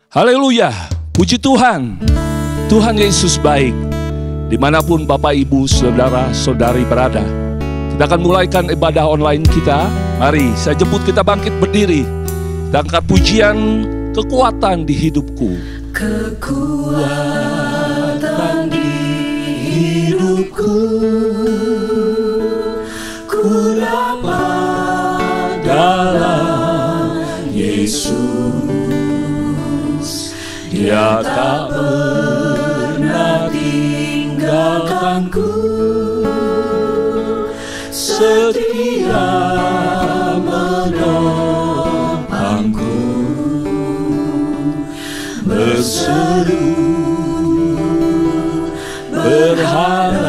Haleluya, puji Tuhan. Tuhan Yesus baik. Dimanapun Bapak, Ibu, Saudara, Saudari berada, kita akan mulaikan ibadah online kita. Mari saya jemput kita bangkit berdiri dan angkat pujian kekuatan di hidupku. Kekuatan di hidupku, ku dapat dalam Yesus. Dia tak pernah tinggalkanku, setia menopangku, berseru berharap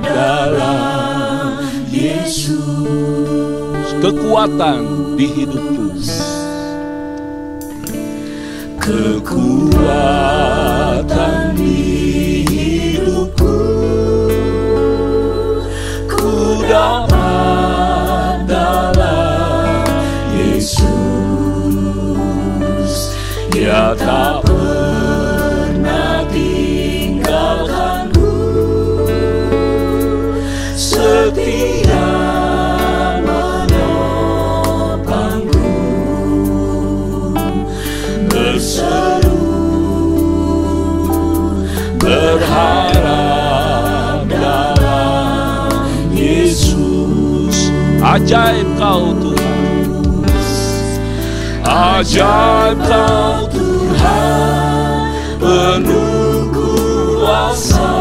dalam Yesus. Kekuatan di hidupku. Kekuatan di hidupku, ku dapat dalam Yesus. Dia tak pernah tinggalkanku, setia menopangku, berseru berharap dalam Yesus. Ajaib Kau Tuhan, ajaib Kau Tuhan, penuh kuasa,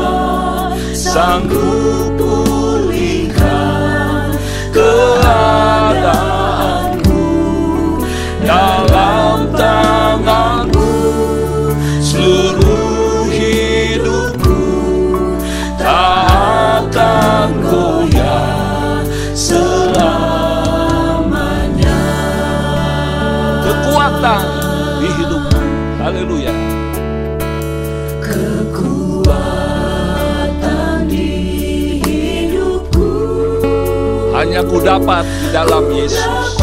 sanggup pulihkan keadaanku, dalam tangan-Mu seluruh hidupku tak akan goyah selamanya. kekuatan di hidupku. Haleluya. Kekuatan di hidupku, Hanya ku dapat di dalam Yesus.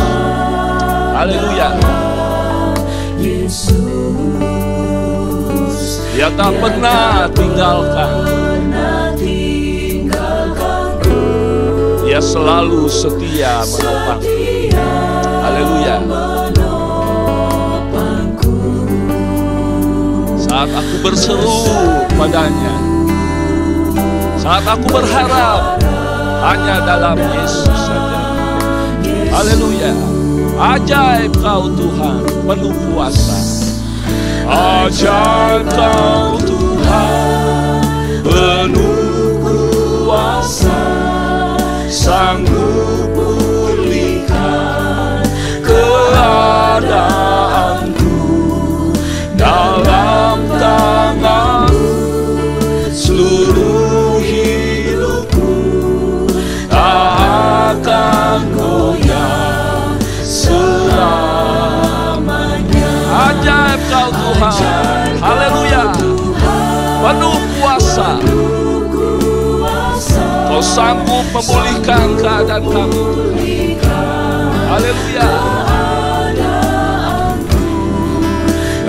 Haleluya. Yesus. Dia tak pernah tinggalkan. Dia selalu setia menopang. Haleluya. Saat aku berseru padanya, saat aku berharap hanya dalam Yesus saja. Haleluya. Ajaib Kau Tuhan, penuh kuasa. Ajaib Kau Tuhan, penuh kuasa, sanggup pulihkan keadaanku, dalam tangan-Mu seluruh hidupku tak akan goyah selamanya. Ajaib Kau Tuhan, haleluya, penuh kuasa. Kau sanggup memulihkan keadaan kami. Haleluya.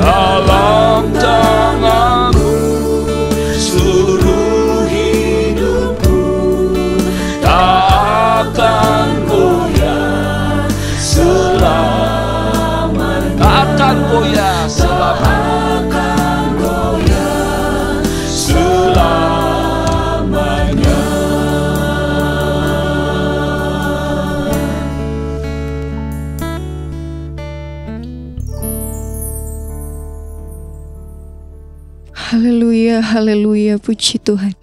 Dalam tangan-Mu seluruh hidupku tak akan goyah selamanya. Tak akan goyah selamanya. Haleluya, haleluya, puji Tuhan.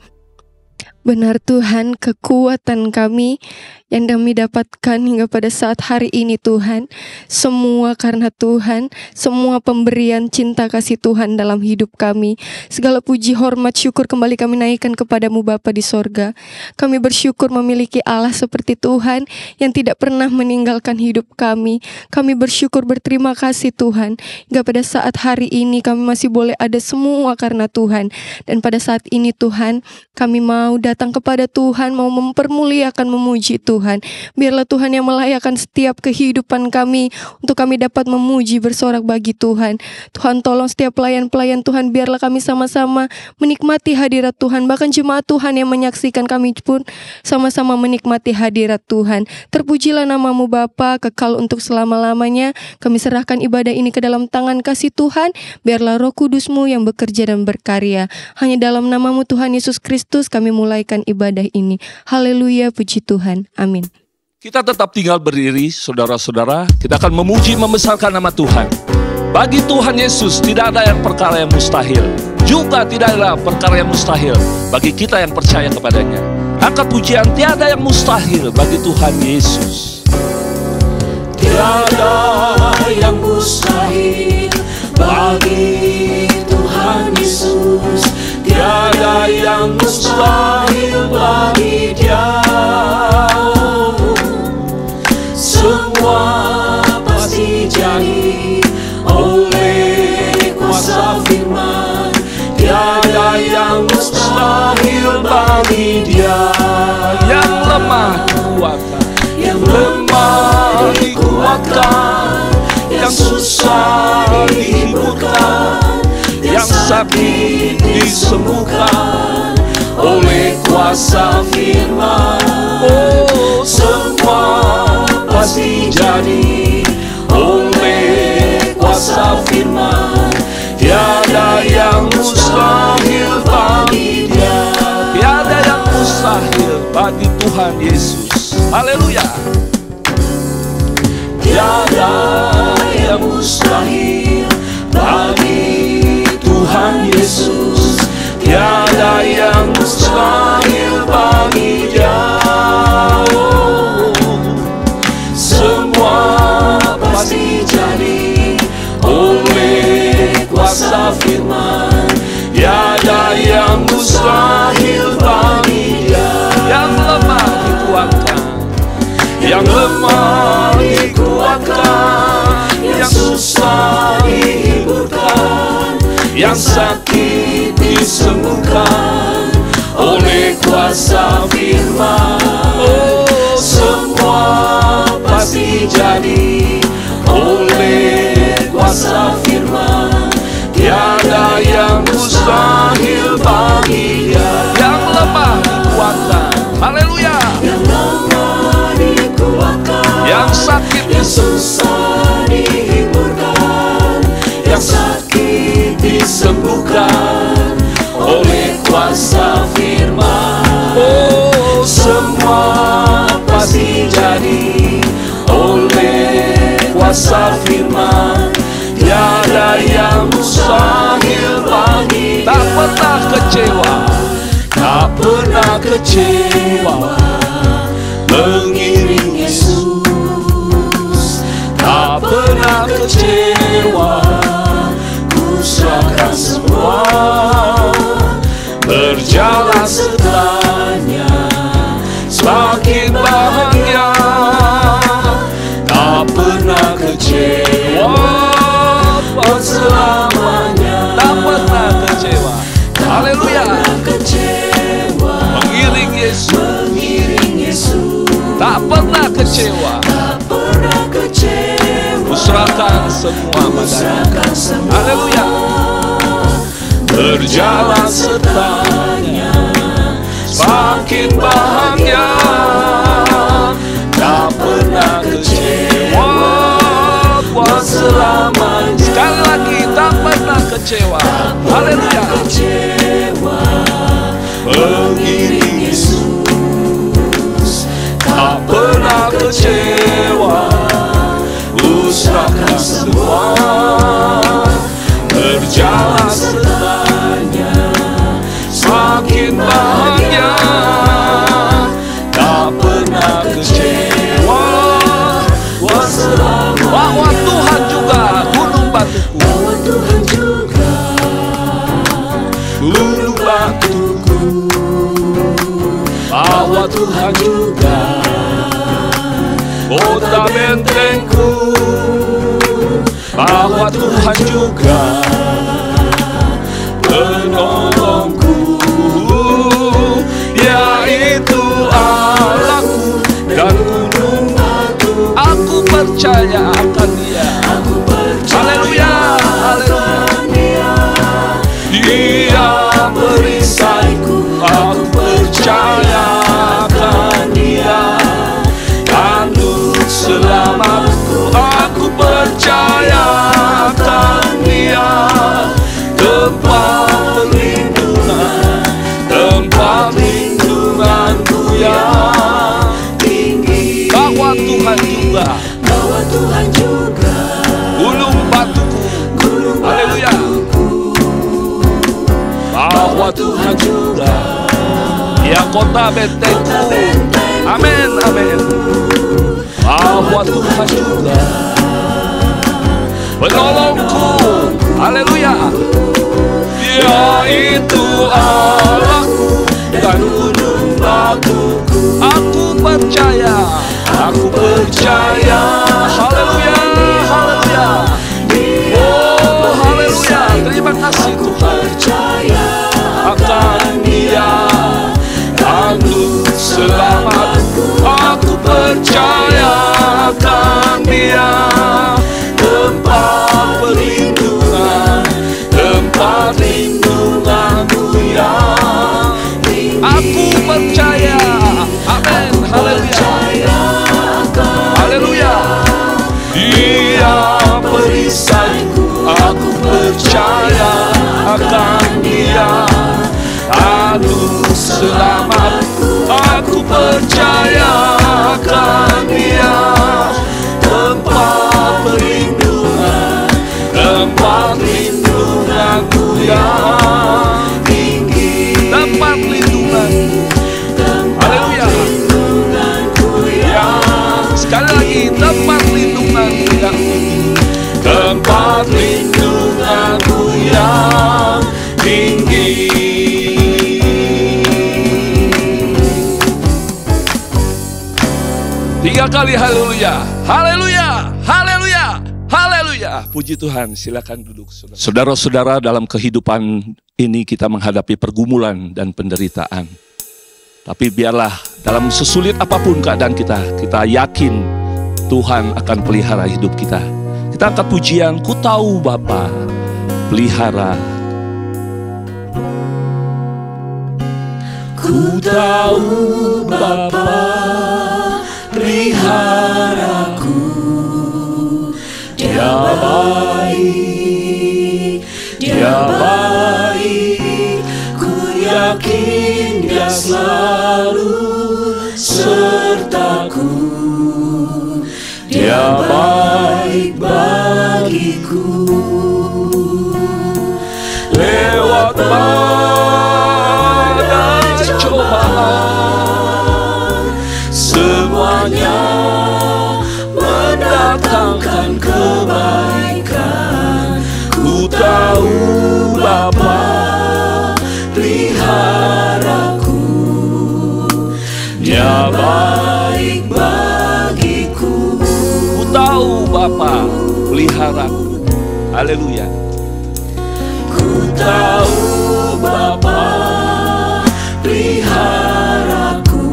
Benar Tuhan, kekuatan kami yang kami dapatkan hingga pada saat hari ini Tuhan, semua karena Tuhan, semua pemberian cinta kasih Tuhan dalam hidup kami. Segala puji, hormat, syukur kembali kami naikkan kepadamu Bapa di sorga. Kami bersyukur memiliki Allah seperti Tuhan yang tidak pernah meninggalkan hidup kami. Kami bersyukur, berterima kasih Tuhan, hingga pada saat hari ini kami masih boleh ada semua karena Tuhan. Dan pada saat ini Tuhan, kami mau datang kepada Tuhan, mau mempermuliakan, memuji Tuhan. Tuhan. Biarlah Tuhan yang melayakkan setiap kehidupan kami untuk kami dapat memuji bersorak bagi Tuhan. Tuhan tolong setiap pelayan-pelayan Tuhan, biarlah kami sama-sama menikmati hadirat Tuhan. Bahkan jemaat Tuhan yang menyaksikan kami pun sama-sama menikmati hadirat Tuhan. Terpujilah namamu Bapa, kekal untuk selama-lamanya. Kami serahkan ibadah ini ke dalam tangan kasih Tuhan. Biarlah Roh Kudus-Mu yang bekerja dan berkarya. Hanya dalam namamu Tuhan Yesus Kristus kami mulaikan ibadah ini. Haleluya, puji Tuhan. Amin. Kita tetap tinggal berdiri, saudara-saudara. Kita akan memuji membesarkan nama Tuhan. Bagi Tuhan Yesus tidak ada yang perkara yang mustahil. Juga tidak ada perkara yang mustahil bagi kita yang percaya kepadanya. Angkat pujian, tiada yang mustahil bagi Tuhan Yesus. Tiada yang mustahil bagi Tuhan Yesus. Tiada yang mustahil bagi Dia. Semua pasti jadi oleh kuasa firman. Tiada yang mustahil bagi Dia. Yang lemah dikuatkan, Yang lemah dikuatkan, yang susah dihiburkan, yang sakit disembuhkan oleh kuasa firman. oh Semua pasti jadi oleh kuasa firman. Tiada yang mustahil bagi Dia. tiada yang mustahil bagi Tuhan Yesus. Haleluya. Tiada yang mustahil bagi Tuhan Yesus. Tiada yang mustahil bagi Dia. Semua pasti jadi oleh kuasa firman. Tiada yang mustahil bagi Dia. Yang lemah dikuatkan, Yang lemah dikuatkan, yang susah dihiburkan, yang sakit disembuhkan oleh kuasa firman. oh Semua pasti jadi oleh kuasa firman. Tiada yang mustahil bagi Dia. yang lemah dikuatkan. Haleluya. Yang lemah dikuatkan, Yang sakit yang susah dihiburkan, yang sakit disembuhkan oleh kuasa firman. oh Semua pasti jadi oleh kuasa firman. Tiada yang mustahil bagi tak Dia. pernah kecewa, Tak pernah kecewa mengiring Yesus. Tak pernah kecewa, ku serahkan semua. Berjalan sertanya, semakin bahagia. Tak pernah kecewa selamanya. tak pernah kecewa. Haleluya. Tak kecewa Mengiring Yesus, mengiring Yesus. tak pernah kecewa. Tak pernah kecewa, Kuserahkan semua padanya. serahkan semua. Haleluya. Berjalan sertanya, semakin bahagia. Tak pernah kecewa buat selamanya. Sekali lagi, tak pernah kecewa. Haleluya. Kecewa mengiring Yesus. Tak pernah kecewa, ku serahkan semua. Berjalan sertanya, semakin bahagia. Tak pernah kecewa buat selamanya. Bahwa Tuhan juga gunung batuku. Bahwa Tuhan juga gunung batuku. Bahwa Tuhan juga kota bentengku. Bahwa Tuhan juga penolongku. Dia itu Allahku dan percaya akan Dia. Haleluya, haleluya. Dia perisaiku, aku percaya akan Dia. Tanduk selamatku, aku percaya akan Dia. Tempat perlindungan, tempat lindunganku yang tinggi. Bahwa Tuhan juga, bahwa Tuhan juga gunung batuku. Haleluya. Bahwa Tuhan juga, Dia kota bentengku. Amin, amin. Bahwa Tuhan juga penolongku. Haleluya. Dia itu Allahku dan gunung batuku. Aku percaya, aku percaya. Haleluya, haleluya. Oh, haleluya. Terima kasih Tuhan. Akan Dia tanduk selamatku, aku percaya akan Dia. Tempat perlindungan, tempat lindunganku yang tinggi. Aku percaya, amin, haleluya, haleluya. Dia perisaiku, aku percaya akan Dia. Aduh selamatku, aku percaya akan Dia. Tempat perlindungan, tempat lindunganku yang tinggi. Tempat lindungan, haleluya. Sekali lagi, tempat lindunganku yang tinggi. Tempat lindunganku yang tinggi. Tiga kali haleluya, haleluya, haleluya, haleluya. Puji Tuhan, silakan duduk saudara. Saudara-saudara, dalam kehidupan ini kita menghadapi pergumulan dan penderitaan. Tapi biarlah dalam sesulit apapun keadaan kita yakin Tuhan akan pelihara hidup kita. Kita angkat pujian, ku tahu Bapa pelihara. Ku tahu Bapa peliharaku, Dia baik, Dia baik. Ku yakin Dia selalu sertaku. Dia baik bagiku. Lewat badai cobaan, semuanya mendatangkan kebaikan. Ku tahu Bapa peliharaku, Dia baik bagiku. Ku tahu Bapa peliharaku. Haleluya. Ku tahu Bapa peliharaku.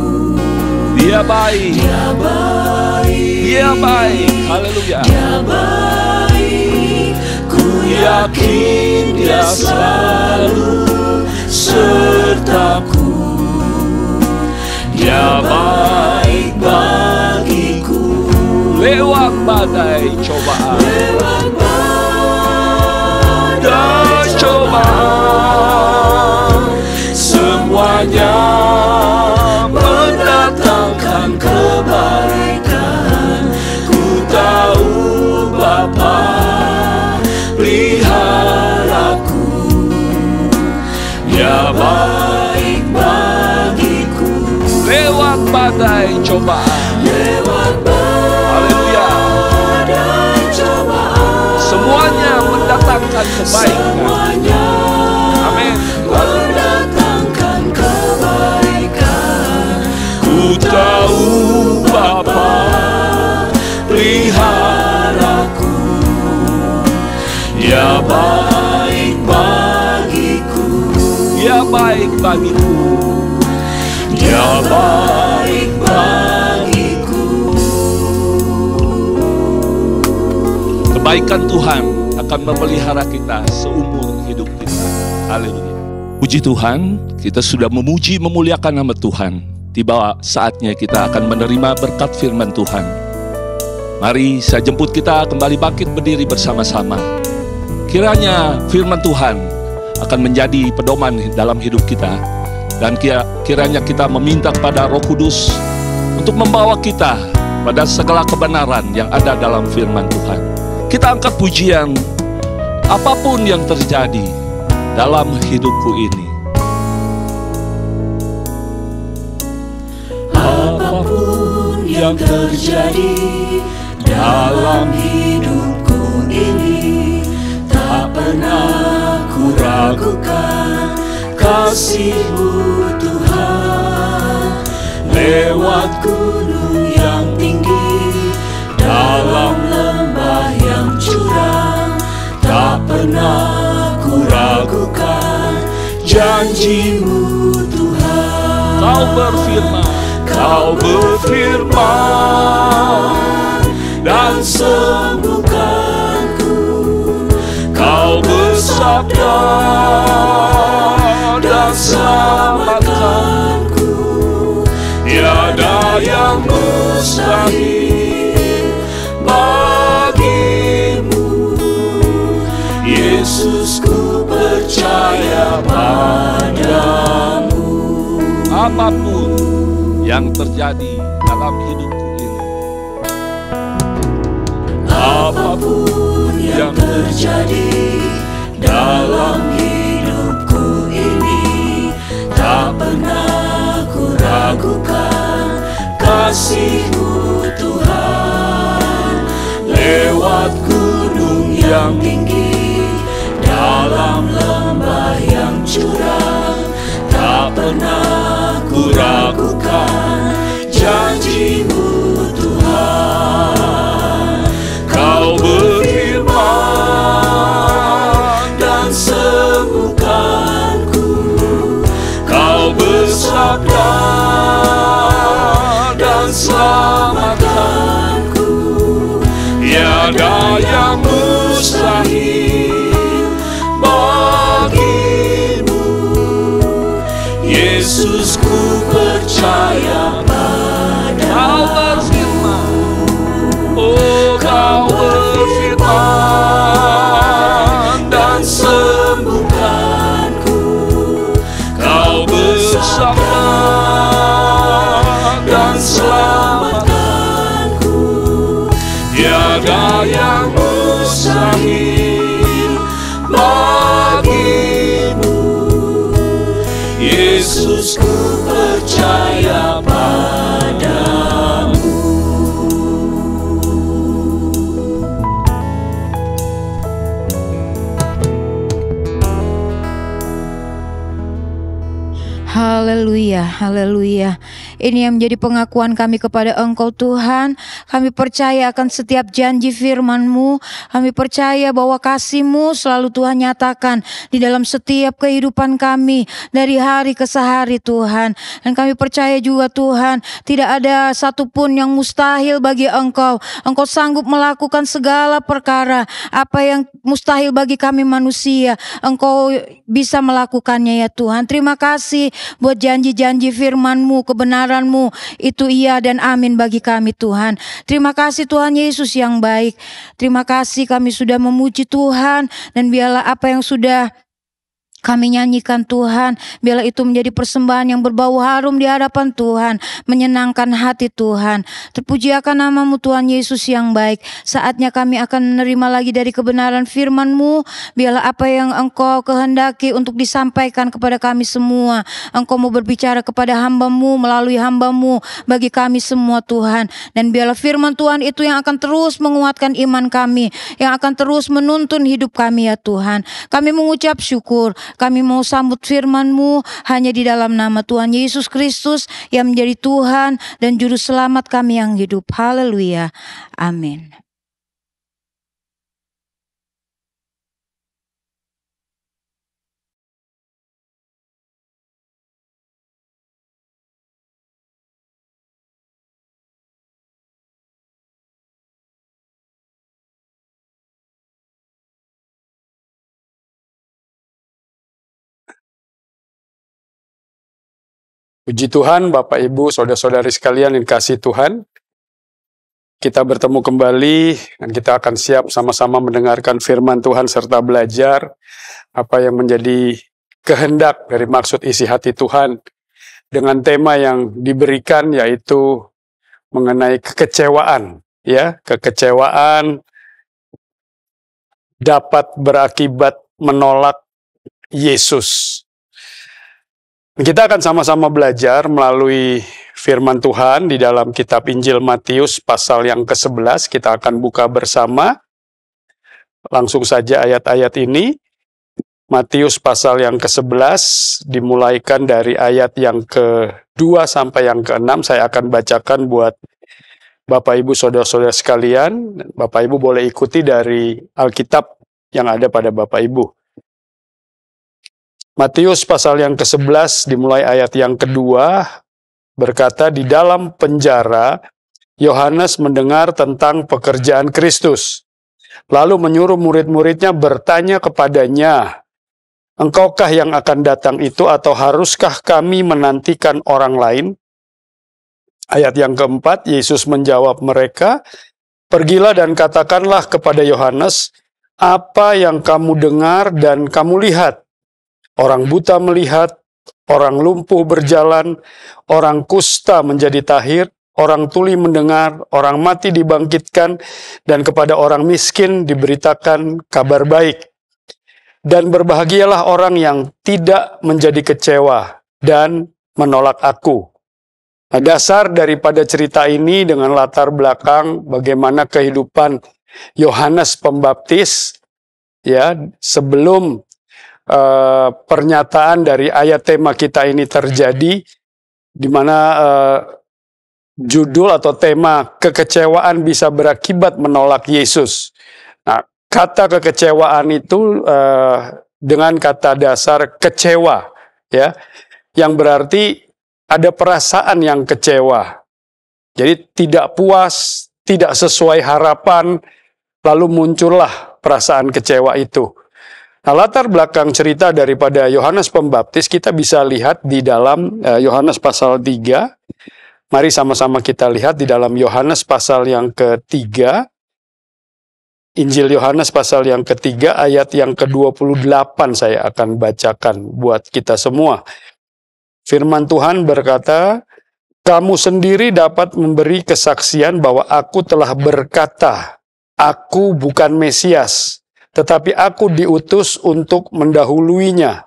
Dia baik, Dia baik, Dia baik. Haleluya. Dia baik. Ku yakin Dia selalu sertaku. Dia baik bagiku. Lewat badai cobaan, lewat badai cobaan, semuanya mendatangkan kebaikan. Ku tahu Bapa peliharaku, Dia baik bagiku. Lewat badai cobaan, lewat haleluya, badai cobaan, semuanya mendatangkan kebaikan. Semuanya amin, mendatangkan kebaikan. Ku tahu Bapa peliharaku, Dia baik bagiku. Dia baik bagiku. Dia baik bagiku. kebaikan Tuhan akan memelihara kita seumur hidup kita. Haleluya. Puji Tuhan, kita sudah memuji memuliakan nama Tuhan. Tiba saatnya kita akan menerima berkat firman Tuhan. Mari saya jemput kita kembali bangkit berdiri bersama-sama. Kiranya firman Tuhan akan menjadi pedoman dalam hidup kita. Dan kiranya kita meminta kepada Roh Kudus untuk membawa kita pada segala kebenaran yang ada dalam firman Tuhan. Kita angkat pujian apapun yang terjadi dalam hidupku ini. Apapun yang terjadi dalam hidupku ini, tak pernah ku ragukan kasih-Mu Tuhan. Lewat gunung yang tinggi, dalam lembah yang curam, tak pernah ku ragukan janji-Mu Tuhan. Kau berfirman dan sembuhkanku. Kau bersabda dan selamatkanku. Tiada yang mustahil bagimu. Yesus, ku percaya padamu. Apapun yang terjadi dalam hidupku ini, apapun yang terjadi dalam hidupku ini, tak pernah ku ragukan kasih-Mu Tuhan. Lewat gunung yang tinggi, dalam lembah yang curam, tak pernah ku ragukan janji-Mu Tuhan. Kau berfirman dan sembuhkanku. Kau bersabda dan selamatkanku. Tiada yang mustahil bagimu. Yesus, ku percaya padamu. Kau berfirman dan sembuhkanku. Kau bersabda dan selamatkanku. Tiada yang mustahil bagimu. Yesus, ku percaya padamu. Haleluya, haleluya. Ini yang menjadi pengakuan kami kepada Engkau Tuhan. Kami percaya akan setiap janji firman-Mu. Kami percaya bahwa kasih-Mu selalu Tuhan nyatakan di dalam setiap kehidupan kami dari hari ke sehari Tuhan. Dan kami percaya juga Tuhan, tidak ada satupun yang mustahil bagi Engkau. Engkau sanggup melakukan segala perkara. Apa yang mustahil bagi kami manusia, Engkau bisa melakukannya ya Tuhan. Terima kasih buat janji-janji firman-Mu, kebenaran-Mu, itu iya dan amin bagi kami Tuhan. Terima kasih Tuhan Yesus yang baik. Terima kasih kami sudah memuji Tuhan, dan biarlah apa yang sudah kami nyanyikan Tuhan, biarlah itu menjadi persembahan yang berbau harum di hadapan Tuhan, menyenangkan hati Tuhan. Terpuji akan nama-Mu Tuhan Yesus yang baik. Saatnya kami akan menerima lagi dari kebenaran firman-Mu. Biarlah apa yang Engkau kehendaki untuk disampaikan kepada kami semua, Engkau mau berbicara kepada hamba-Mu melalui hamba-Mu bagi kami semua Tuhan. Dan biarlah firman Tuhan itu yang akan terus menguatkan iman kami, yang akan terus menuntun hidup kami ya Tuhan. Kami mengucap syukur. Kami mau sambut firman-Mu hanya di dalam nama Tuhan Yesus Kristus yang menjadi Tuhan dan Juru Selamat kami yang hidup. Haleluya. Amin. Puji Tuhan, Bapak, Ibu, Saudara-saudari sekalian yang kasih Tuhan. Kita bertemu kembali dan kita akan siap sama-sama mendengarkan firman Tuhan serta belajar apa yang menjadi kehendak dari maksud isi hati Tuhan dengan tema yang diberikan, yaitu mengenai kekecewaan. Ya, kekecewaan dapat berakibat menolak Yesus. Kita akan sama-sama belajar melalui firman Tuhan di dalam kitab Injil Matius pasal yang ke-11. Kita akan buka bersama. Langsung saja ayat-ayat ini. Matius pasal yang ke-11 dimulaikan dari ayat yang ke-2 sampai yang ke-6. Saya akan bacakan buat Bapak Ibu Saudara-saudara sekalian. Bapak Ibu boleh ikuti dari Alkitab yang ada pada Bapak Ibu. Matius pasal yang ke-11 dimulai ayat yang kedua berkata, di dalam penjara Yohanes mendengar tentang pekerjaan Kristus, lalu menyuruh murid-muridnya bertanya kepadanya, engkaukah yang akan datang itu atau haruskah kami menantikan orang lain? Ayat yang keempat, Yesus menjawab mereka, pergilah dan katakanlah kepada Yohanes apa yang kamu dengar dan kamu lihat. Orang buta melihat, orang lumpuh berjalan, orang kusta menjadi tahir, orang tuli mendengar, orang mati dibangkitkan, dan kepada orang miskin diberitakan kabar baik. Dan berbahagialah orang yang tidak menjadi kecewa dan menolak aku. Nah, dasar daripada cerita ini dengan latar belakang bagaimana kehidupan Yohanes Pembaptis, ya, sebelum pernyataan dari ayat tema kita ini terjadi, di mana judul atau tema kekecewaan bisa berakibat menolak Yesus. Nah, kata kekecewaan itu dengan kata dasar kecewa, ya, yang berarti ada perasaan yang kecewa. Jadi tidak puas, tidak sesuai harapan, lalu muncullah perasaan kecewa itu. Nah, latar belakang cerita daripada Yohanes Pembaptis kita bisa lihat di dalam Yohanes pasal 3. Mari sama-sama kita lihat di dalam Yohanes pasal yang ke-3. Injil Yohanes pasal yang ke-3 ayat yang ke-28 saya akan bacakan buat kita semua. Firman Tuhan berkata, kamu sendiri dapat memberi kesaksian bahwa aku telah berkata, aku bukan Mesias, tetapi aku diutus untuk mendahuluinya.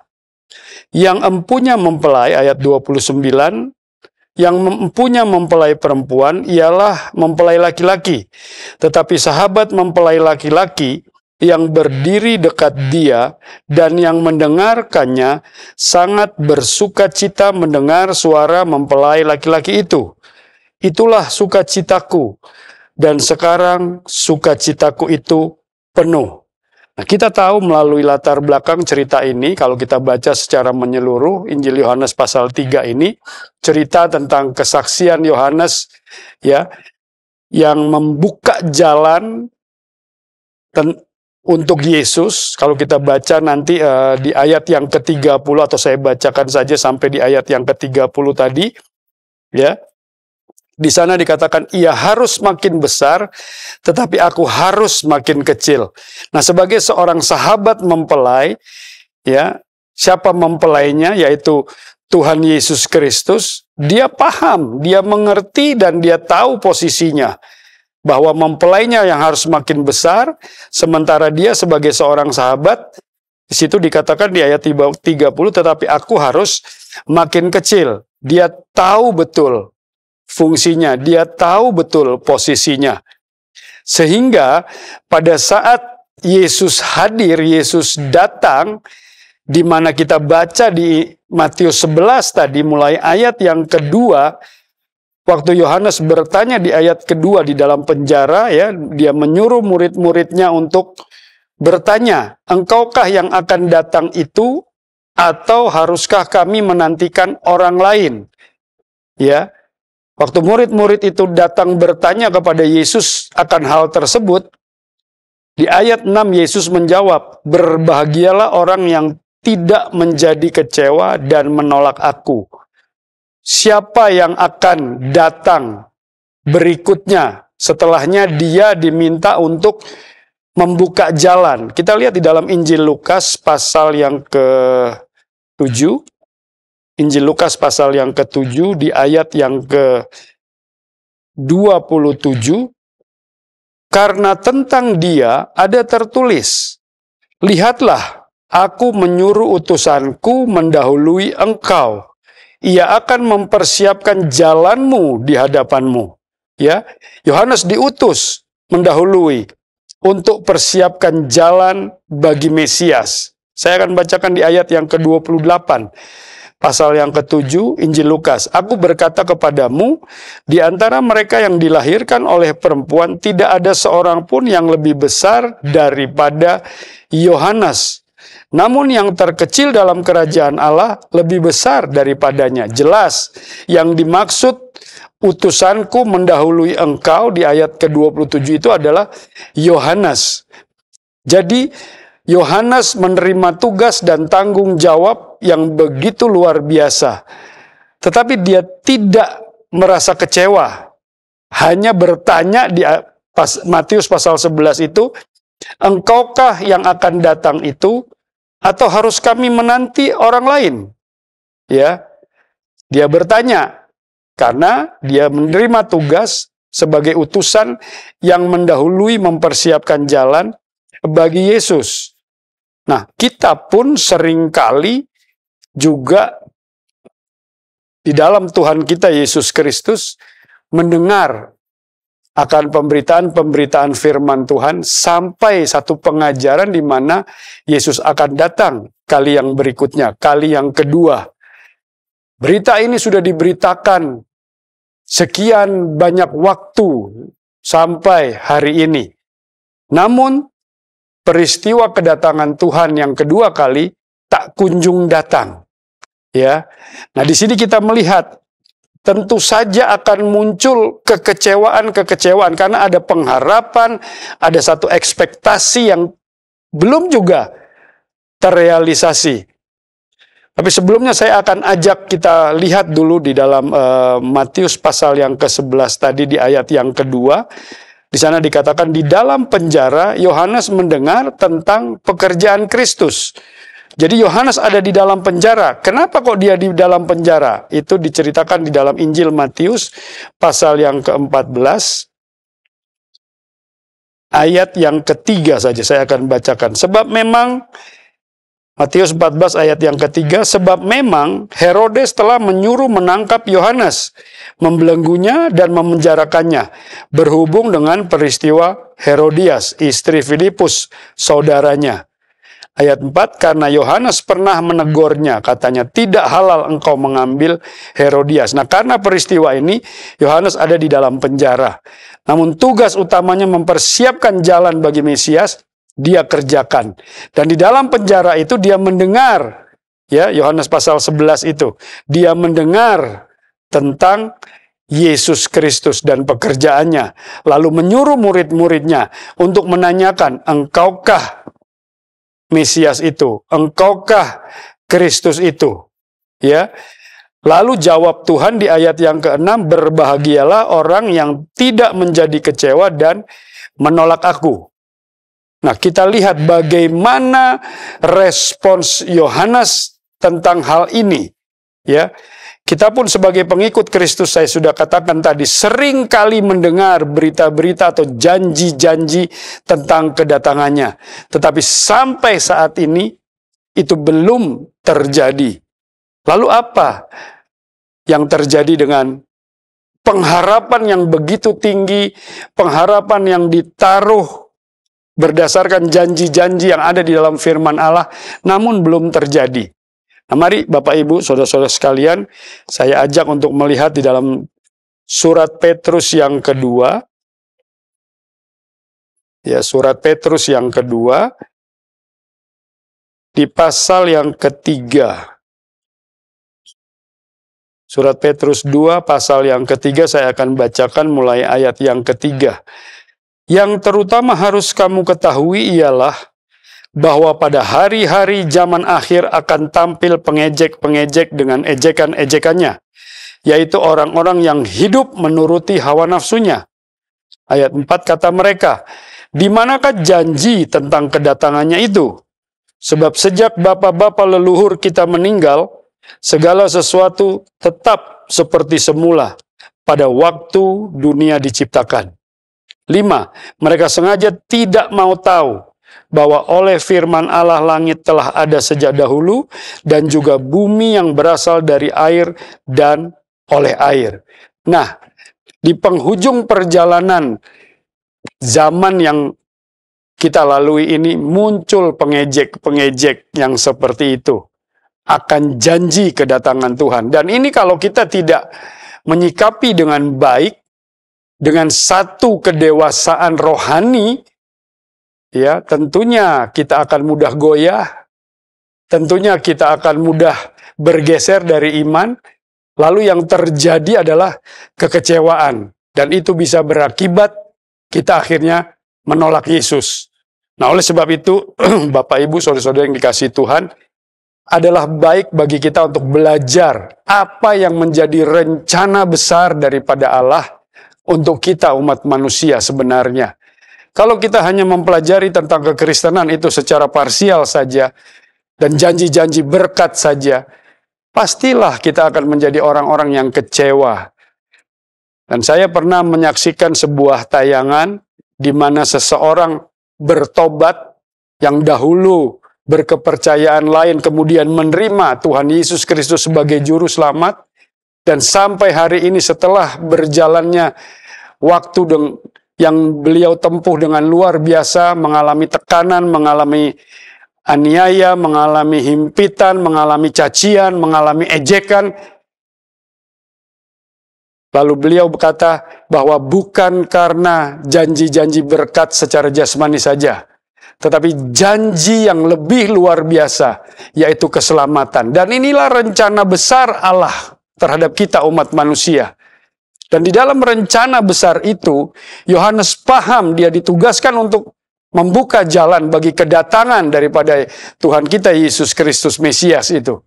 Yang empunya mempelai, ayat 29, yang empunya mempelai perempuan ialah mempelai laki-laki. Tetapi sahabat mempelai laki-laki yang berdiri dekat dia dan yang mendengarkannya sangat bersukacita mendengar suara mempelai laki-laki itu. Itulah sukacitaku, dan sekarang sukacitaku itu penuh. Nah, kita tahu melalui latar belakang cerita ini, kalau kita baca secara menyeluruh, Injil Yohanes pasal 3 ini, cerita tentang kesaksian Yohanes, ya, yang membuka jalan untuk Yesus. Kalau kita baca nanti di ayat yang ke-30, atau saya bacakan saja sampai di ayat yang ke-30 tadi, ya. Di sana dikatakan, ia harus makin besar, tetapi aku harus makin kecil. Nah, sebagai seorang sahabat mempelai, ya, siapa mempelainya? Yaitu Tuhan Yesus Kristus. Dia paham, dia mengerti, dan dia tahu posisinya. Bahwa mempelainya yang harus makin besar, sementara dia sebagai seorang sahabat, di situ dikatakan di ayat 30, tetapi aku harus makin kecil. Dia tahu betul fungsinya, dia tahu betul posisinya. Sehingga pada saat Yesus hadir, Yesus datang, di mana kita baca di Matius 11 tadi, mulai ayat yang kedua, waktu Yohanes bertanya di ayat kedua di dalam penjara, ya, dia menyuruh murid-muridnya untuk bertanya, engkaukah yang akan datang itu, atau haruskah kami menantikan orang lain? Ya, waktu murid-murid itu datang bertanya kepada Yesus akan hal tersebut, di ayat 6 Yesus menjawab, berbahagialah orang yang tidak menjadi kecewa dan menolak aku. siapa yang akan datang berikutnya. Setelahnya dia diminta untuk membuka jalan. Kita lihat di dalam Injil Lukas pasal yang ke-7. Injil Lukas pasal yang ke-7 di ayat yang ke-27. Karena tentang dia ada tertulis, lihatlah, aku menyuruh utusanku mendahului engkau. Ia akan mempersiapkan jalanmu di hadapanmu. Ya, Yohanes diutus mendahului untuk persiapkan jalan bagi Mesias. Saya akan bacakan di ayat yang ke-28. Pasal yang ke-7, Injil Lukas. Aku berkata kepadamu, di antara mereka yang dilahirkan oleh perempuan, tidak ada seorang pun yang lebih besar daripada Yohanes. Namun yang terkecil dalam kerajaan Allah lebih besar daripadanya. Jelas, yang dimaksud utusanku mendahului engkau di ayat ke-27 itu adalah Yohanes. Jadi, Yohanes menerima tugas dan tanggung jawab yang begitu luar biasa. Tetapi dia tidak merasa kecewa. Hanya bertanya di Matius pasal 11 itu, engkaukah yang akan datang itu, atau harus kami menanti orang lain? Ya, dia bertanya karena dia menerima tugas sebagai utusan yang mendahului mempersiapkan jalan bagi Yesus. Nah, kita pun seringkali juga di dalam Tuhan kita Yesus Kristus mendengar akan pemberitaan-pemberitaan firman Tuhan sampai satu pengajaran di mana Yesus akan datang kali yang berikutnya, kali yang kedua. Berita ini sudah diberitakan sekian banyak waktu sampai hari ini. Namun, peristiwa kedatangan Tuhan yang kedua kali tak kunjung datang. Ya. Nah, di sini kita melihat tentu saja akan muncul kekecewaan karena ada pengharapan, ada satu ekspektasi yang belum juga terrealisasi. Tapi sebelumnya saya akan ajak kita lihat dulu di dalam Matius pasal yang ke-11 tadi di ayat yang kedua. Di sana dikatakan di dalam penjara Yohanes mendengar tentang pekerjaan Kristus. Jadi Yohanes ada di dalam penjara. Kenapa kok dia di dalam penjara? Itu diceritakan di dalam Injil Matius pasal yang ke-14. Ayat yang ketiga saja saya akan bacakan. Sebab memang Matius 14 ayat yang ketiga, sebab memang Herodes telah menyuruh menangkap Yohanes, membelenggunya dan memenjarakannya, berhubung dengan peristiwa Herodias, istri Filipus, saudaranya. Ayat 4, karena Yohanes pernah menegurnya, katanya, tidak halal engkau mengambil Herodias. Nah, karena peristiwa ini, Yohanes ada di dalam penjara. Namun tugas utamanya mempersiapkan jalan bagi Mesias, dia kerjakan. Dan di dalam penjara itu dia mendengar, ya, Yohanes pasal 11 itu, dia mendengar tentang Yesus Kristus dan pekerjaannya, lalu menyuruh murid-muridnya untuk menanyakan, engkaukah Mesias itu? Engkaukah Kristus itu? Ya. Lalu jawab Tuhan di ayat yang ke-6, berbahagialah orang yang tidak menjadi kecewa dan menolak aku. Nah, kita lihat bagaimana respons Yohanes tentang hal ini. Ya, kita pun sebagai pengikut Kristus, saya sudah katakan tadi, sering kali mendengar berita-berita atau janji-janji tentang kedatangannya. Tetapi sampai saat ini, itu belum terjadi. Lalu apa yang terjadi dengan pengharapan yang begitu tinggi, pengharapan yang ditaruh berdasarkan janji-janji yang ada di dalam firman Allah, namun belum terjadi. Nah, mari Bapak Ibu, saudara-saudara sekalian, saya ajak untuk melihat di dalam surat Petrus yang kedua. Ya, surat Petrus yang kedua, di pasal yang ketiga. Surat Petrus 2, pasal yang ketiga, saya akan bacakan mulai ayat yang ketiga. Yang terutama harus kamu ketahui ialah bahwa pada hari-hari zaman akhir akan tampil pengejek-pengejek dengan ejekan-ejekannya, yaitu orang-orang yang hidup menuruti hawa nafsunya. Ayat 4 kata mereka, "Di manakah janji tentang kedatangannya itu? Sebab sejak bapa-bapa leluhur kita meninggal, segala sesuatu tetap seperti semula pada waktu dunia diciptakan." 5. Mereka sengaja tidak mau tahu bahwa oleh firman Allah langit telah ada sejak dahulu, dan juga bumi yang berasal dari air dan oleh air. Nah, di penghujung perjalanan zaman yang kita lalui ini, muncul pengejek-pengejek yang seperti itu akan janji kedatangan Tuhan. Dan ini kalau kita tidak menyikapi dengan baik, dengan satu kedewasaan rohani, ya, tentunya kita akan mudah goyah, tentunya kita akan mudah bergeser dari iman, lalu yang terjadi adalah kekecewaan, dan itu bisa berakibat kita akhirnya menolak Yesus. Nah, oleh sebab itu, Bapak Ibu, saudara-saudara yang dikasihi Tuhan, adalah baik bagi kita untuk belajar apa yang menjadi rencana besar daripada Allah untuk kita umat manusia sebenarnya. Kalau kita hanya mempelajari tentang kekristenan itu secara parsial saja, dan janji-janji berkat saja, pastilah kita akan menjadi orang-orang yang kecewa. Dan saya pernah menyaksikan sebuah tayangan di mana seseorang bertobat yang dahulu berkepercayaan lain, kemudian menerima Tuhan Yesus Kristus sebagai juru selamat, dan sampai hari ini setelah berjalannya waktu yang beliau tempuh dengan luar biasa, mengalami tekanan, mengalami aniaya, mengalami himpitan, mengalami cacian, mengalami ejekan. Lalu beliau berkata bahwa bukan karena janji-janji berkat secara jasmani saja, tetapi janji yang lebih luar biasa, yaitu keselamatan. Dan inilah rencana besar Allah terhadap kita umat manusia. Dan di dalam rencana besar itu, Yohanes paham dia ditugaskan untuk membuka jalan bagi kedatangan daripada Tuhan kita Yesus Kristus Mesias itu.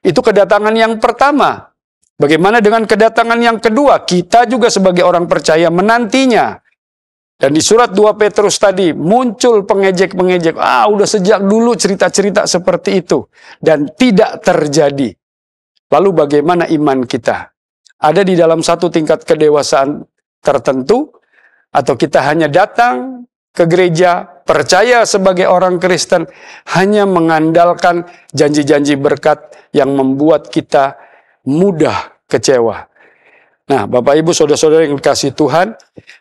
Itu kedatangan yang pertama. Bagaimana dengan kedatangan yang kedua? Kita juga sebagai orang percaya menantinya. Dan di surat 2 Petrus tadi muncul pengejek-pengejek. Udah sejak dulu cerita-cerita seperti itu. Dan tidak terjadi. Lalu bagaimana iman kita? Ada di dalam satu tingkat kedewasaan tertentu? Atau kita hanya datang ke gereja, percaya sebagai orang Kristen, hanya mengandalkan janji-janji berkat yang membuat kita mudah kecewa. Nah, Bapak Ibu saudara-saudara yang dikasihi Tuhan,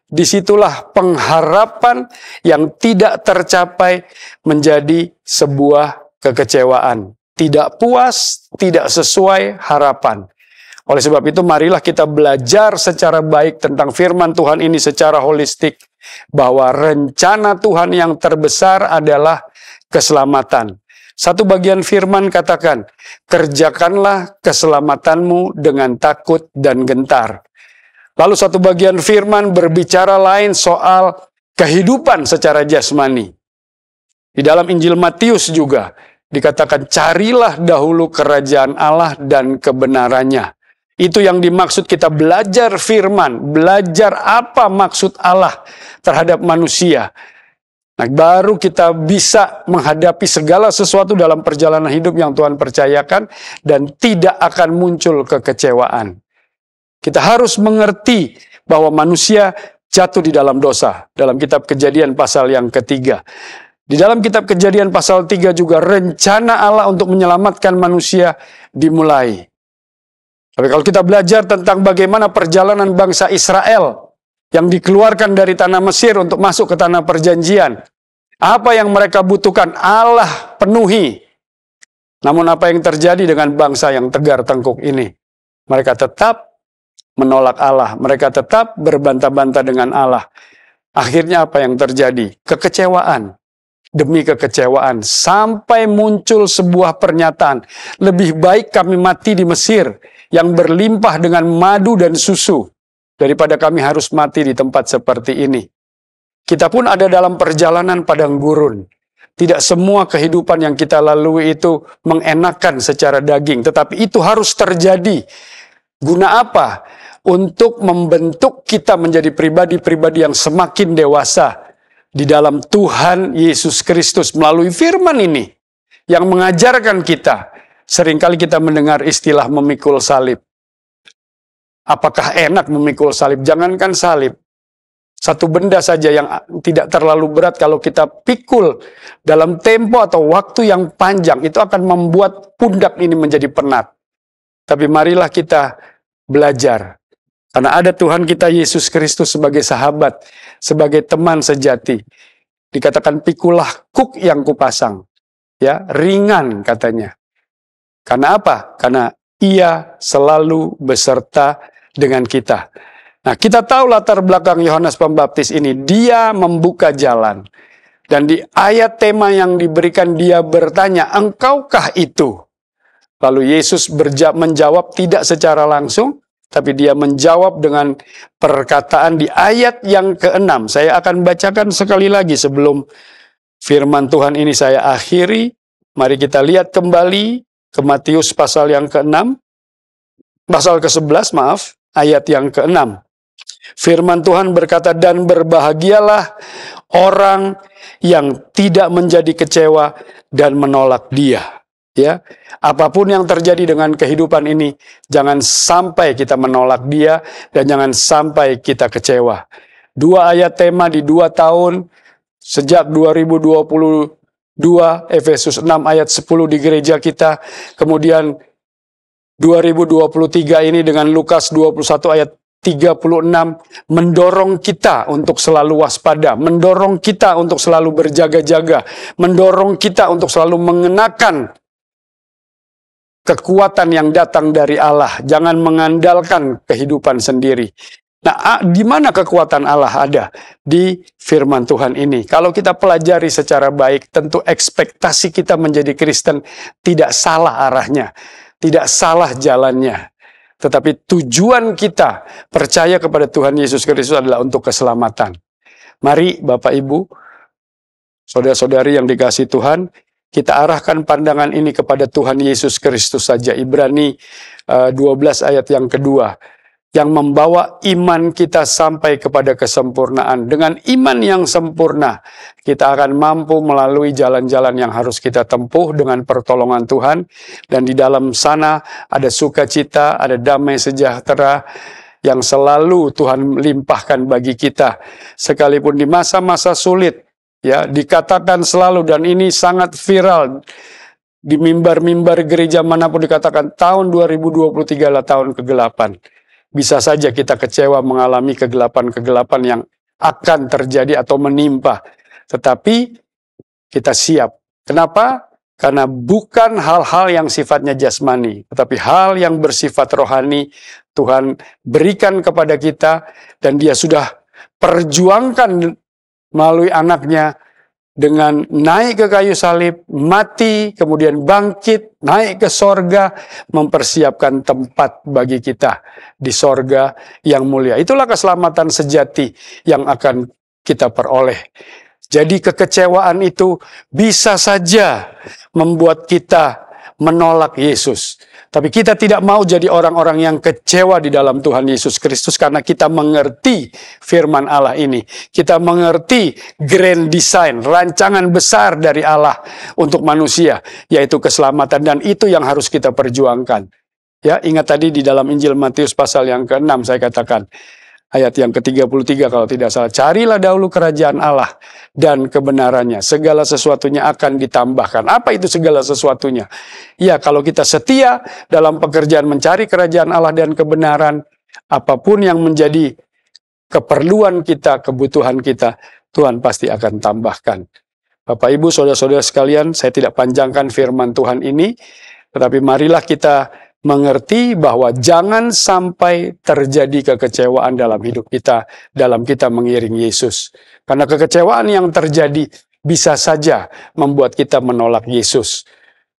disitulah pengharapan yang tidak tercapai menjadi sebuah kekecewaan. Tidak puas, tidak sesuai harapan. Oleh sebab itu, marilah kita belajar secara baik tentang firman Tuhan ini secara holistik, bahwa rencana Tuhan yang terbesar adalah keselamatan. Satu bagian firman katakan, kerjakanlah keselamatanmu dengan takut dan gentar. Lalu satu bagian firman berbicara lain soal kehidupan secara jasmani. Di dalam Injil Matius juga dikatakan, carilah dahulu kerajaan Allah dan kebenarannya. Itu yang dimaksud kita belajar firman, belajar apa maksud Allah terhadap manusia. Nah, baru kita bisa menghadapi segala sesuatu dalam perjalanan hidup yang Tuhan percayakan, dan tidak akan muncul kekecewaan. Kita harus mengerti bahwa manusia jatuh di dalam dosa. Dalam kitab Kejadian pasal yang ketiga. Di dalam kitab Kejadian pasal 3 juga rencana Allah untuk menyelamatkan manusia dimulai. Tapi kalau kita belajar tentang bagaimana perjalanan bangsa Israel yang dikeluarkan dari tanah Mesir untuk masuk ke tanah perjanjian, apa yang mereka butuhkan Allah penuhi. Namun apa yang terjadi dengan bangsa yang tegar tengkuk ini? Mereka tetap menolak Allah, mereka tetap berbantah-bantah dengan Allah. Akhirnya apa yang terjadi? Kekecewaan demi kekecewaan, sampai muncul sebuah pernyataan, lebih baik kami mati di Mesir yang berlimpah dengan madu dan susu, daripada kami harus mati di tempat seperti ini. Kita pun ada dalam perjalanan padang gurun. Tidak semua kehidupan yang kita lalui itu mengenakan secara daging, tetapi itu harus terjadi Guna apa? Untuk membentuk kita menjadi pribadi-pribadi yang semakin dewasa di dalam Tuhan Yesus Kristus melalui firman ini yang mengajarkan kita. Seringkali kita mendengar istilah memikul salib. Apakah enak memikul salib? Jangankan salib. Satu benda saja yang tidak terlalu berat kalau kita pikul dalam tempo atau waktu yang panjang, itu akan membuat pundak ini menjadi penat. Tapi marilah kita belajar. Karena ada Tuhan kita Yesus Kristus sebagai sahabat, sebagai teman sejati. Dikatakan pikulah kuk yang kupasang. Ya, ringan katanya. Karena apa? Karena Ia selalu beserta dengan kita. Nah, kita tahu latar belakang Yohanes Pembaptis ini. Dia membuka jalan. Dan di ayat tema yang diberikan dia bertanya, "Engkaukah itu?" Lalu Yesus menjawab tidak secara langsung, tapi dia menjawab dengan perkataan di ayat yang ke-6. Saya akan bacakan sekali lagi sebelum firman Tuhan ini saya akhiri. Mari kita lihat kembali ke Matius pasal yang ke-6. Pasal ke-11, maaf, ayat yang ke-6. Firman Tuhan berkata, "Dan berbahagialah orang yang tidak menjadi kecewa dan menolak Dia." Ya, apapun yang terjadi dengan kehidupan ini, jangan sampai kita menolak Dia dan jangan sampai kita kecewa. 2 ayat tema di 2 tahun sejak 2022, Efesus 6 ayat 10 di gereja kita, kemudian 2023 ini dengan Lukas 21 ayat 36 mendorong kita untuk selalu waspada, mendorong kita untuk selalu berjaga-jaga, mendorong kita untuk selalu mengenakan kekuatan yang datang dari Allah. Jangan mengandalkan kehidupan sendiri. Nah, di mana kekuatan Allah ada? Di firman Tuhan ini. Kalau kita pelajari secara baik, tentu ekspektasi kita menjadi Kristen tidak salah arahnya, tidak salah jalannya. Tetapi tujuan kita percaya kepada Tuhan Yesus Kristus adalah untuk keselamatan. Mari Bapak Ibu, saudara-saudari yang dikasihi Tuhan, kita arahkan pandangan ini kepada Tuhan Yesus Kristus saja. Ibrani 12 ayat yang kedua. Yang membawa iman kita sampai kepada kesempurnaan. Dengan iman yang sempurna, kita akan mampu melalui jalan-jalan yang harus kita tempuh dengan pertolongan Tuhan. Dan di dalam sana ada sukacita, ada damai sejahtera yang selalu Tuhan limpahkan bagi kita. Sekalipun di masa-masa sulit, ya, dikatakan selalu, dan ini sangat viral di mimbar-mimbar gereja manapun dikatakan tahun 2023 adalah tahun kegelapan. Bisa saja kita kecewa mengalami kegelapan-kegelapan yang akan terjadi atau menimpa. Tetapi kita siap. Kenapa? Karena bukan hal-hal yang sifatnya jasmani, tetapi hal yang bersifat rohani Tuhan berikan kepada kita, dan Dia sudah perjuangkan melalui anaknya dengan naik ke kayu salib, mati, kemudian bangkit, naik ke sorga, mempersiapkan tempat bagi kita di sorga yang mulia. Itulah keselamatan sejati yang akan kita peroleh. Jadi kekecewaan itu bisa saja membuat kita menolak Yesus. Tapi kita tidak mau jadi orang-orang yang kecewa di dalam Tuhan Yesus Kristus karena kita mengerti firman Allah ini. Kita mengerti grand design, rancangan besar dari Allah untuk manusia, yaitu keselamatan, dan itu yang harus kita perjuangkan. Ya, ingat tadi di dalam Injil Matius pasal yang ke-6 saya katakan, ayat yang ke-33 kalau tidak salah, "Carilah dahulu kerajaan Allah dan kebenarannya, segala sesuatunya akan ditambahkan." Apa itu segala sesuatunya? Ya, kalau kita setia dalam pekerjaan mencari kerajaan Allah dan kebenaran, apapun yang menjadi keperluan kita, kebutuhan kita, Tuhan pasti akan tambahkan. Bapak Ibu, saudara-saudara sekalian, saya tidak panjangkan firman Tuhan ini, tetapi marilah kita mengerti bahwa jangan sampai terjadi kekecewaan dalam hidup kita, dalam kita mengiring Yesus. Karena kekecewaan yang terjadi bisa saja membuat kita menolak Yesus.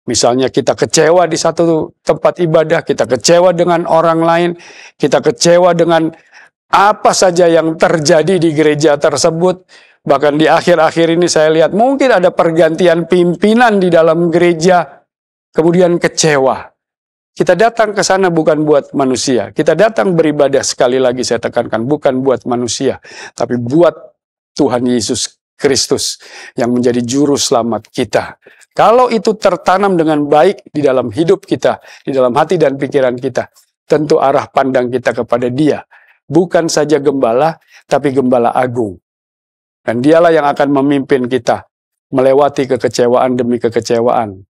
Misalnya kita kecewa di satu tempat ibadah, kita kecewa dengan orang lain, kita kecewa dengan apa saja yang terjadi di gereja tersebut. Bahkan di akhir-akhir ini saya lihat mungkin ada pergantian pimpinan di dalam gereja, kemudian kecewa. Kita datang ke sana bukan buat manusia. Kita datang beribadah, sekali lagi saya tekankan, bukan buat manusia, tapi buat Tuhan Yesus Kristus yang menjadi juru selamat kita. Kalau itu tertanam dengan baik di dalam hidup kita, di dalam hati dan pikiran kita, tentu arah pandang kita kepada Dia. Bukan saja gembala, tapi gembala agung. Dan Dialah yang akan memimpin kita melewati kekecewaan demi kekecewaan.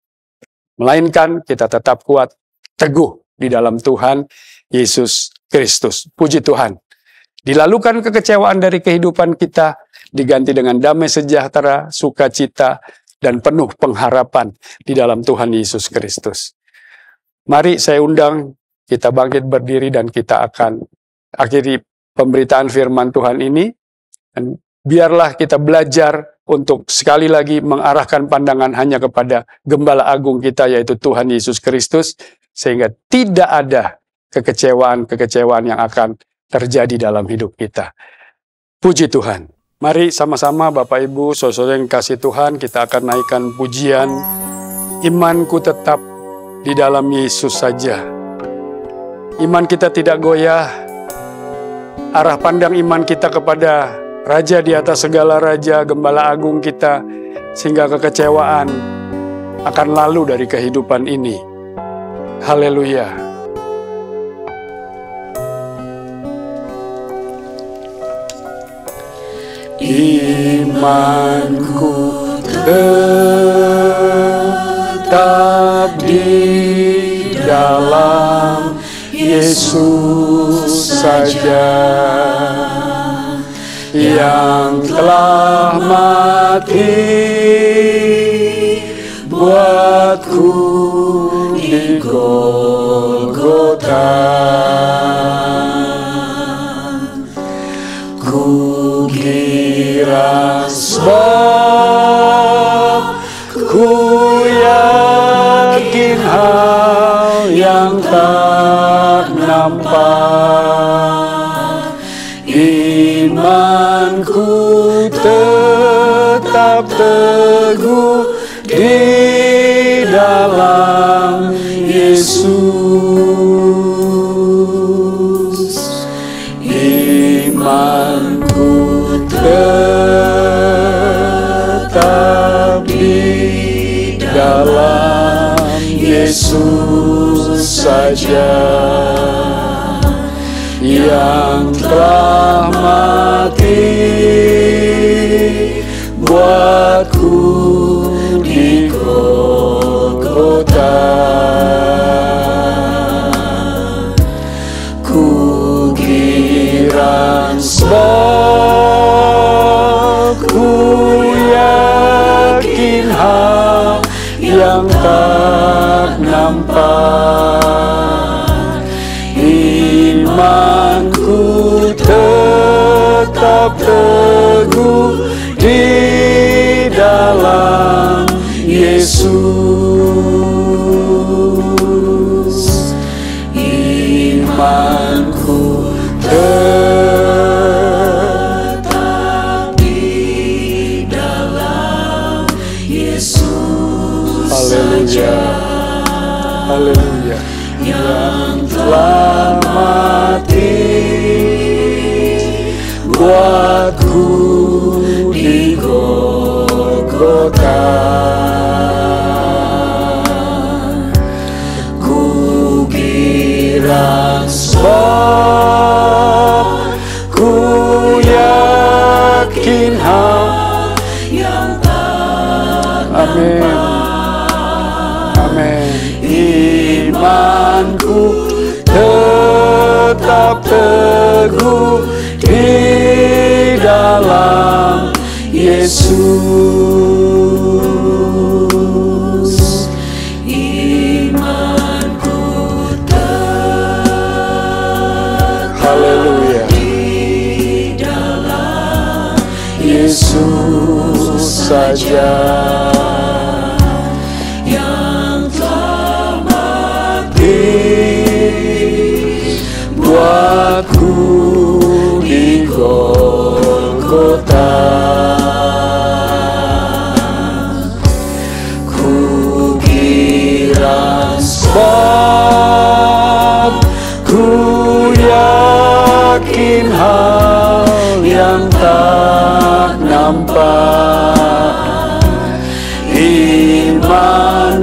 Melainkan kita tetap kuat, teguh di dalam Tuhan Yesus Kristus. Puji Tuhan. Dilalukan kekecewaan dari kehidupan kita, diganti dengan damai sejahtera, sukacita, dan penuh pengharapan di dalam Tuhan Yesus Kristus. Mari saya undang kita bangkit berdiri dan kita akan akhiri pemberitaan firman Tuhan ini. Dan biarlah kita belajar untuk sekali lagi mengarahkan pandangan hanya kepada Gembala Agung kita, yaitu Tuhan Yesus Kristus, sehingga tidak ada kekecewaan-kekecewaan yang akan terjadi dalam hidup kita. Puji Tuhan. Mari sama-sama Bapak Ibu, saudara yang kasih Tuhan, kita akan naikkan pujian Imanku Tetap di dalam Yesus Saja. Iman kita tidak goyah, arah pandang iman kita kepada Raja di atas segala raja, Gembala Agung kita, sehingga kekecewaan akan lalu dari kehidupan ini. Haleluya. Imanku tetap di dalam Yesus saja, yang telah mati buatku di Golgota. Ku kira sebab ku yakin hal yang tak nampak. Imanku tetap teguh di dalam Yesus. Imanku tetap di dalam Yesus saja, yang telah mati buatku di Golgota. Ku kira sebab ku yakin hal yang tak nampak. Imanku tetap teguh di dalam Yesus. Imanku tetap di dalam Yesus. Haleluya. Haleluya. Yang telah mati buatku di Golgota. Ku kira sebab ku yakin hal yang tak nampak. Amin. Imanku tetap teguh di dalam Yesus. Imanku tetap di dalam Yesus saja, buatku di Golgota.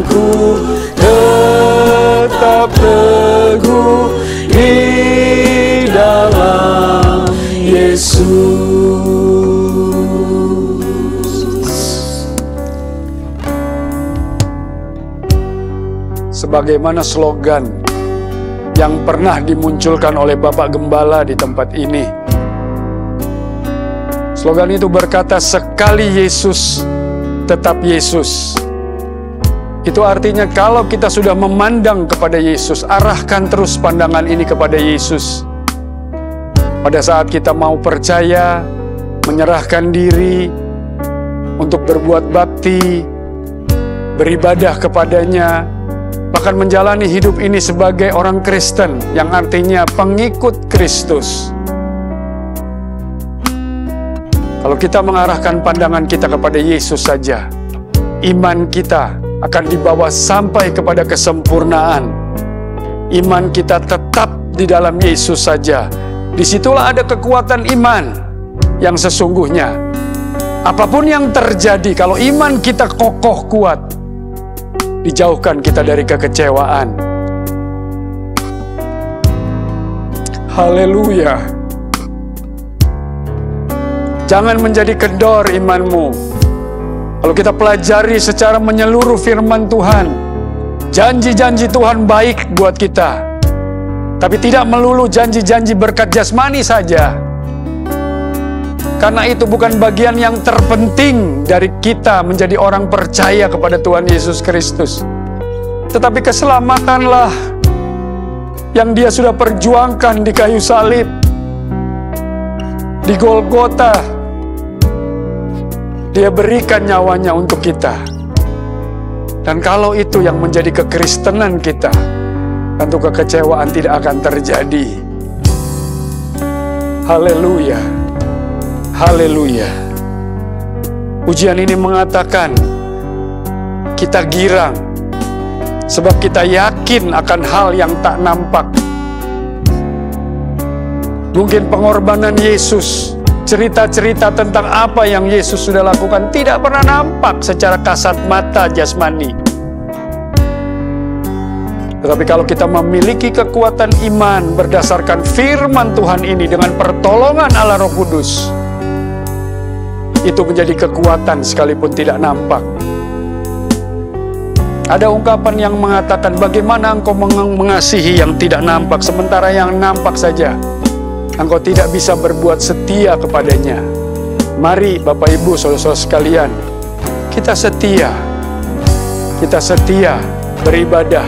imanku tetap teguh di dalam Yesus. Sebagaimana slogan yang pernah dimunculkan oleh Bapak Gembala di tempat ini. Slogan itu berkata, sekali Yesus, tetap Yesus. Itu artinya kalau kita sudah memandang kepada Yesus, arahkan terus pandangan ini kepada Yesus. Pada saat kita mau percaya, menyerahkan diri untuk berbuat bakti, beribadah kepadanya, bahkan menjalani hidup ini sebagai orang Kristen, yang artinya pengikut Kristus. Kalau kita mengarahkan pandangan kita kepada Yesus saja, iman kita akan dibawa sampai kepada kesempurnaan. Iman kita tetap di dalam Yesus saja. Disitulah ada kekuatan iman yang sesungguhnya. Apapun yang terjadi, kalau iman kita kokoh kuat, dijauhkan kita dari kekecewaan. Haleluya. Jangan menjadi kendor imanmu. Kalau kita pelajari secara menyeluruh firman Tuhan, janji-janji Tuhan baik buat kita. Tapi tidak melulu janji-janji berkat jasmani saja. Karena itu bukan bagian yang terpenting dari kita menjadi orang percaya kepada Tuhan Yesus Kristus. Tetapi keselamatanlah yang Dia sudah perjuangkan di kayu salib, di Golgota. Dia berikan nyawanya untuk kita. Dan kalau itu yang menjadi kekristenan kita, tentu kekecewaan tidak akan terjadi. Haleluya. Haleluya. Ujian ini mengatakan kita girang sebab kita yakin akan hal yang tak nampak. Mungkin pengorbanan Yesus, cerita-cerita tentang apa yang Yesus sudah lakukan tidak pernah nampak secara kasat mata jasmani. Tetapi kalau kita memiliki kekuatan iman berdasarkan firman Tuhan ini dengan pertolongan Allah Roh Kudus, itu menjadi kekuatan sekalipun tidak nampak. Ada ungkapan yang mengatakan, bagaimana engkau mengasihi yang tidak nampak, sementara yang nampak saja engkau tidak bisa berbuat setia kepadanya. Mari Bapak Ibu saudara-saudara sekalian, kita setia beribadah,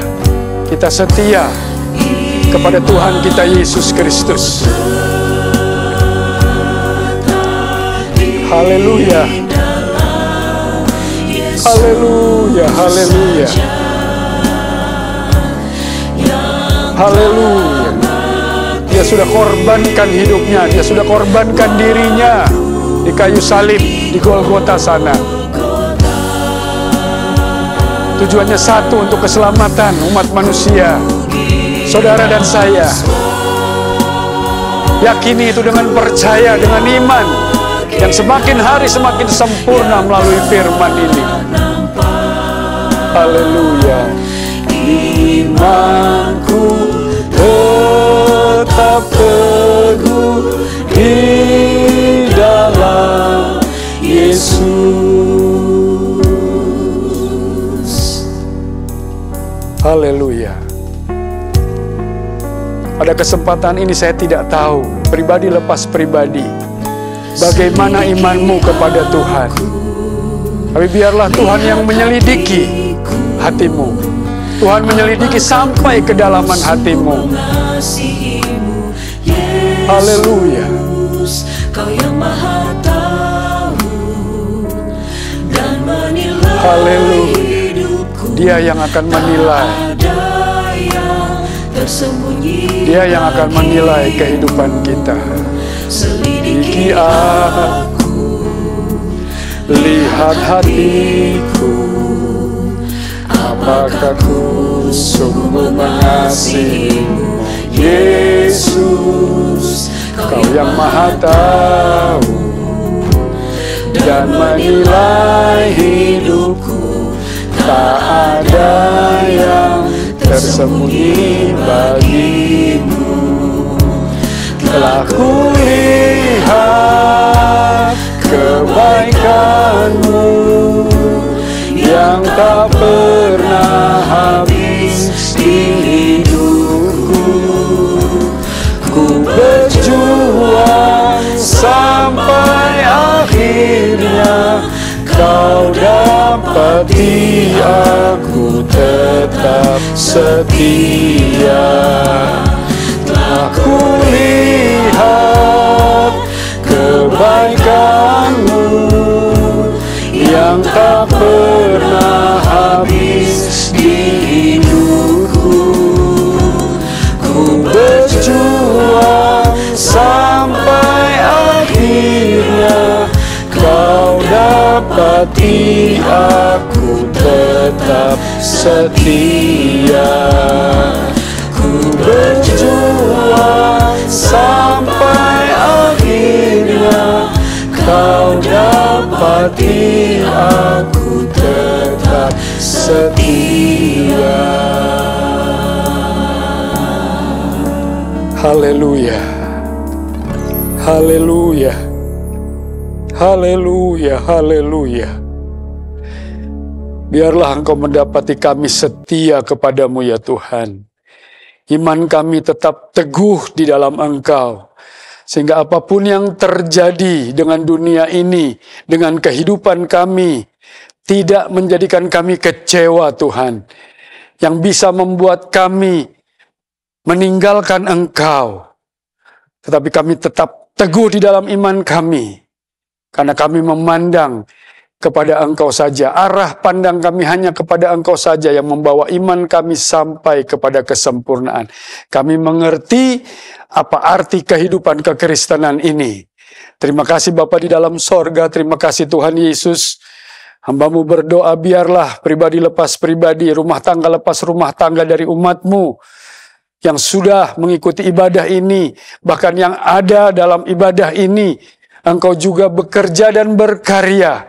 kita setia kepada Tuhan kita Yesus Kristus. Haleluya. Haleluya. Haleluya. Haleluya. Dia sudah korbankan hidupnya, dia sudah korbankan dirinya di kayu salib di Golgota sana. Tujuannya satu, untuk keselamatan umat manusia, saudara dan saya. Yakini itu dengan percaya, dengan iman yang semakin hari semakin sempurna melalui firman ini. Haleluya. Imanku tetap teguh di dalam Yesus. Haleluya. Pada kesempatan ini saya tidak tahu, pribadi lepas pribadi, bagaimana imanmu kepada Tuhan. Tapi biarlah Tuhan yang menyelidiki hatimu. Tuhan menyelidiki sampai kedalaman hatimu. Haleluya. Haleluya. Dia yang akan menilai. Dia yang akan menilai kehidupan kita. Selidiki aku, lihat hatiku, apakah ku sungguh mengasihimu, Yesus. Kau yang Maha Tahu dan menilai hidupku tak ada yang tersembunyi bagimu. Telah kulihat kebaikan-Mu yang tak pernah habis di hidupku. Ku berjuang sampai akhirnya Kau dapati aku tetap setia. Telah kulihat kebaikan-Mu yang tak pernah habis di hidupku. Ku berjuang sampai akhirnya Kau dapati aku tetap setia. Ku berjuang sampai akhirnya Kau dapati aku tetap setia. Haleluya, haleluya, haleluya, haleluya. Biarlah Engkau mendapati kami setia kepadamu ya Tuhan. Iman kami tetap teguh di dalam Engkau. Sehingga apapun yang terjadi dengan dunia ini, dengan kehidupan kami, tidak menjadikan kami kecewa Tuhan. Yang bisa membuat kami meninggalkan Engkau. Tetapi kami tetap teguh di dalam iman kami. Karena kami memandang kepada Engkau saja. Arah pandang kami hanya kepada Engkau saja yang membawa iman kami sampai kepada kesempurnaan. Kami mengerti apa arti kehidupan kekristenan ini. Terima kasih Bapa di dalam sorga. Terima kasih Tuhan Yesus. Hamba-Mu berdoa biarlah pribadi lepas pribadi, rumah tangga lepas rumah tangga dari umat-Mu yang sudah mengikuti ibadah ini, bahkan yang ada dalam ibadah ini. Engkau juga bekerja dan berkarya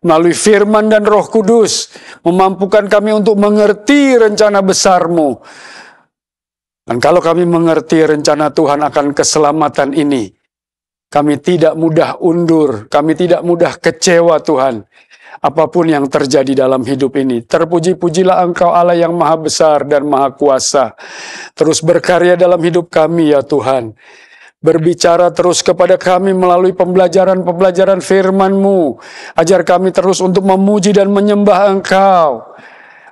melalui firman dan Roh Kudus, memampukan kami untuk mengerti rencana besar-Mu. Dan kalau kami mengerti rencana Tuhan akan keselamatan ini, kami tidak mudah undur, kami tidak mudah kecewa Tuhan. Apapun yang terjadi dalam hidup ini, terpuji-pujilah Engkau Allah yang maha besar dan maha kuasa. Terus berkarya dalam hidup kami ya Tuhan. Berbicara terus kepada kami melalui pembelajaran-pembelajaran firman-Mu. Ajar kami terus untuk memuji dan menyembah Engkau.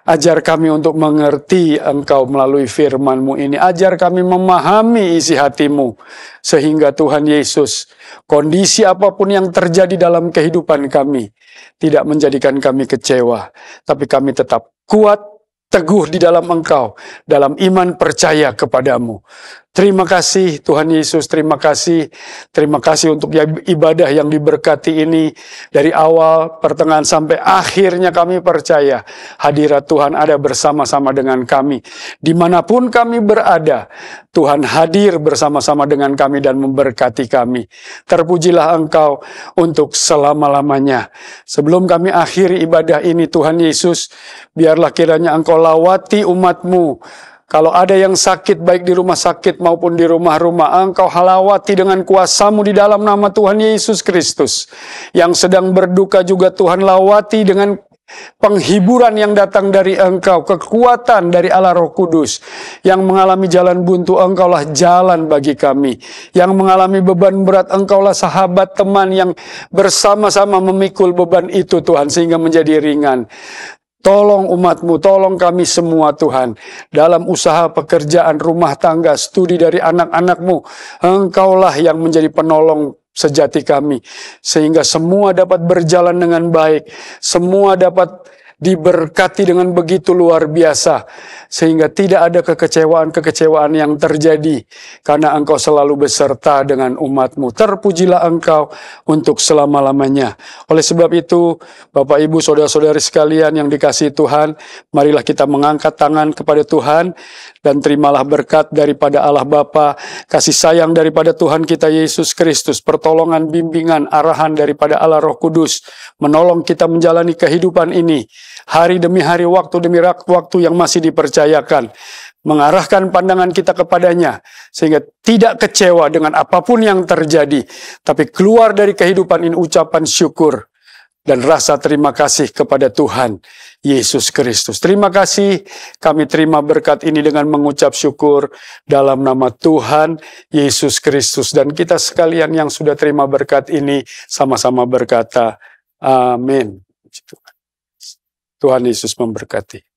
Ajar kami untuk mengerti Engkau melalui firman-Mu ini. Ajar kami memahami isi hati-Mu. Sehingga Tuhan Yesus, kondisi apapun yang terjadi dalam kehidupan kami, tidak menjadikan kami kecewa. Tapi kami tetap kuat, teguh di dalam Engkau, dalam iman percaya kepadamu. Terima kasih Tuhan Yesus, terima kasih untuk ibadah yang diberkati ini. Dari awal, pertengahan sampai akhirnya kami percaya hadirat Tuhan ada bersama-sama dengan kami. Dimanapun kami berada, Tuhan hadir bersama-sama dengan kami dan memberkati kami. Terpujilah Engkau untuk selama-lamanya. Sebelum kami akhiri ibadah ini Tuhan Yesus, biarlah kiranya Engkau lawati umat-Mu. Kalau ada yang sakit baik di rumah sakit maupun di rumah-rumah, Engkau halawati dengan kuasa-Mu di dalam nama Tuhan Yesus Kristus. Yang sedang berduka juga Tuhan lawati dengan penghiburan yang datang dari Engkau, kekuatan dari Allah Roh Kudus. Yang mengalami jalan buntu, Engkaulah jalan bagi kami. Yang mengalami beban berat, Engkaulah sahabat teman yang bersama-sama memikul beban itu Tuhan, sehingga menjadi ringan. Tolong umat-Mu, tolong kami semua Tuhan. Dalam usaha pekerjaan, rumah tangga, studi dari anak-anak-Mu, Engkaulah yang menjadi penolong sejati kami. Sehingga semua dapat berjalan dengan baik. Semua dapat diberkati dengan begitu luar biasa. Sehingga tidak ada kekecewaan-kekecewaan yang terjadi. Karena Engkau selalu beserta dengan umat-Mu. Terpujilah Engkau untuk selama-lamanya. Oleh sebab itu, Bapak, Ibu, Saudara-saudari sekalian yang dikasihi Tuhan, marilah kita mengangkat tangan kepada Tuhan. Dan terimalah berkat daripada Allah Bapa, kasih sayang daripada Tuhan kita Yesus Kristus, pertolongan, bimbingan, arahan daripada Allah Roh Kudus, menolong kita menjalani kehidupan ini hari demi hari, waktu demi waktu yang masih dipercayakan. Mengarahkan pandangan kita kepadanya, sehingga tidak kecewa dengan apapun yang terjadi, tapi keluar dari kehidupan ini ucapan syukur dan rasa terima kasih kepada Tuhan Yesus Kristus. Terima kasih, kami terima berkat ini dengan mengucap syukur dalam nama Tuhan Yesus Kristus. Dan kita sekalian yang sudah terima berkat ini sama-sama berkata, amin. Tuhan Yesus memberkati.